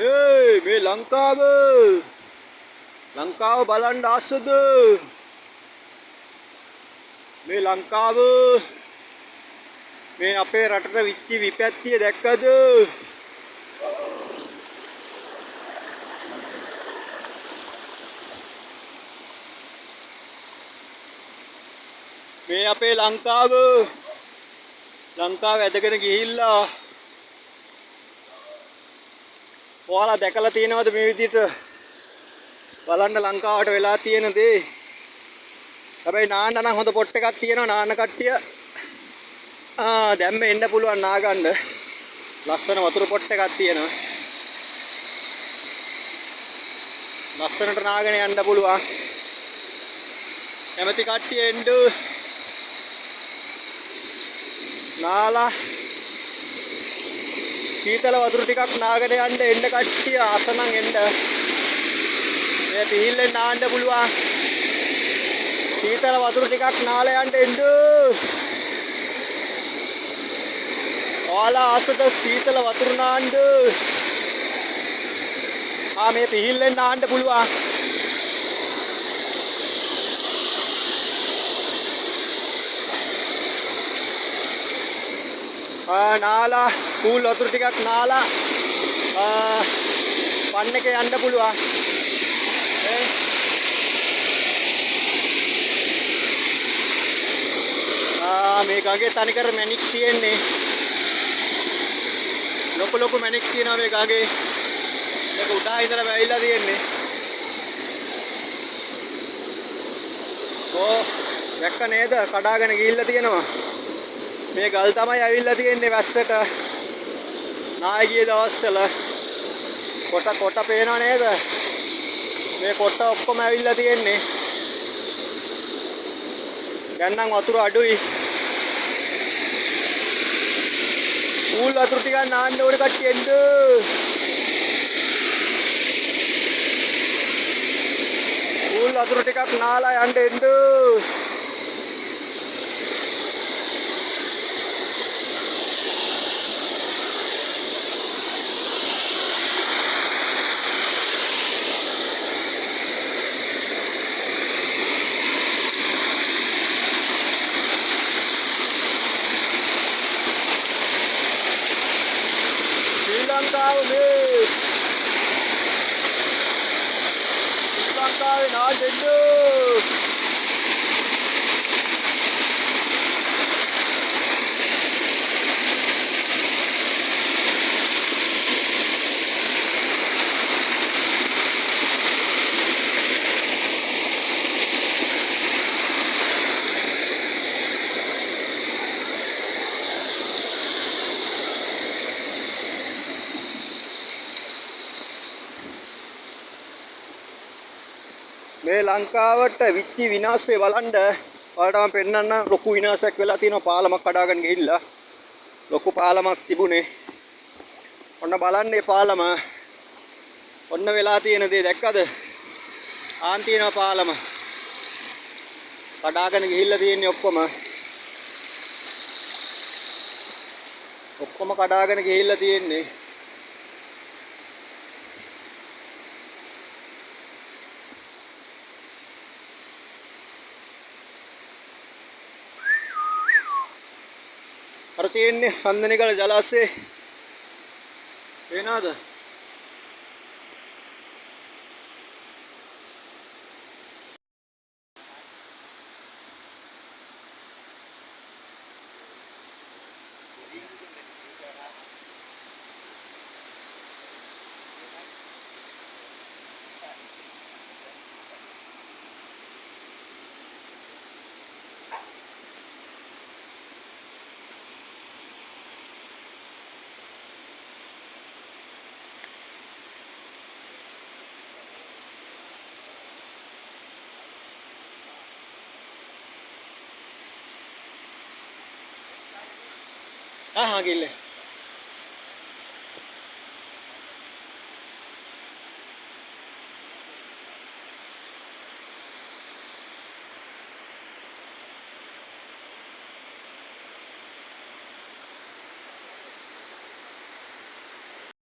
මේ ලංකාව බලන්න ආසද? මේ ලංකාව මේ අපේ රටට විච්චි විපත්තිය දැක්කද? මේ අපේ ලංකාව ඇදගෙන ගිහිල්ලා ඔයාලා දැකලා තියෙනවද මේ විදිහට බලන්න ලංකාවට වෙලා තියෙන දේ? හැබැයි නාන්න නම් හොඳ පොට් එකක් තියෙනවා නාන්න කට්ටිය. දැම්ම එන්න පුළුවන් නාගන්න. ලස්සන වතුර පොට් එකක් තියෙනවා. ලස්සනට නාගෙන යන්න පුළුවන්. කැමති කට්ටිය එන්න. නාලා සීතල වතුර ටිකක් නාගෙන යන්න එන්න කට්ටිය ආසනම් එන්න. මේ පිහිල්ලෙන් නාන්න පුළුවන්. සීතල වතුර ටිකක් නාලා යන්න එන්න. ඔයාලා ආසද සීතල වතුර නාන්න? මේ පිහිල්ලෙන් නාන්න පුළුවන්. නාලා කූල් වතුර ටිකක් නාලා පන්න එක යන්න පුළුවන්. මේ ගඟේ තනිකර මැණික් තියෙන්නේ. ලොකු මැණික් තියෙනවා මේ ගඟේ. මේක උඩා ඉඳලා වැවිලා තියෙන්නේ. දැක්ක නේද? කඩාගෙන ගිහිල්ලා තියෙනවා. මේ ගල් තමයි ඇවිල්ලා තියෙන්නේ වැස්සට. නායකී දවස්වල කොට පේනව නේද? මේ කොට ඔක්කොම ඇවිල්ලා තියෙන්නේ. දැන් නම් වතුර අඩුයි. ඌල් වතුර ටිකක් නාන්න ඕනේ කට්ටිය එන්න. ඌල් වතුර ටිකක් නාලා යන්න එන්න. ලංකාවේ නාදෙන්න. මේ ලංකාවට විච්චි විනාශය බලන්න ඔයාලට මම පෙන්නන්න. ලොකු විනාශයක් වෙලා තියෙනවා. පාලමක් කඩාගෙන ගිහිල්ලා ලොකු පාලමක් තිබුණේ. ඔන්න බලන්න මේ පාලම. ඔන්න වෙලා තියෙන දේ දැක්කද? ආන් තියෙනවා පාලම. කඩාගෙන ගිහිල්ලා තියෙන්නේ ඔක්කොම කඩාගෙන ගිහිල්ලා තියෙන්නේ. අර තියෙන්නේ හන්දනිකල ජලාශය. පේනවද? हाँ हाँ गिल्ले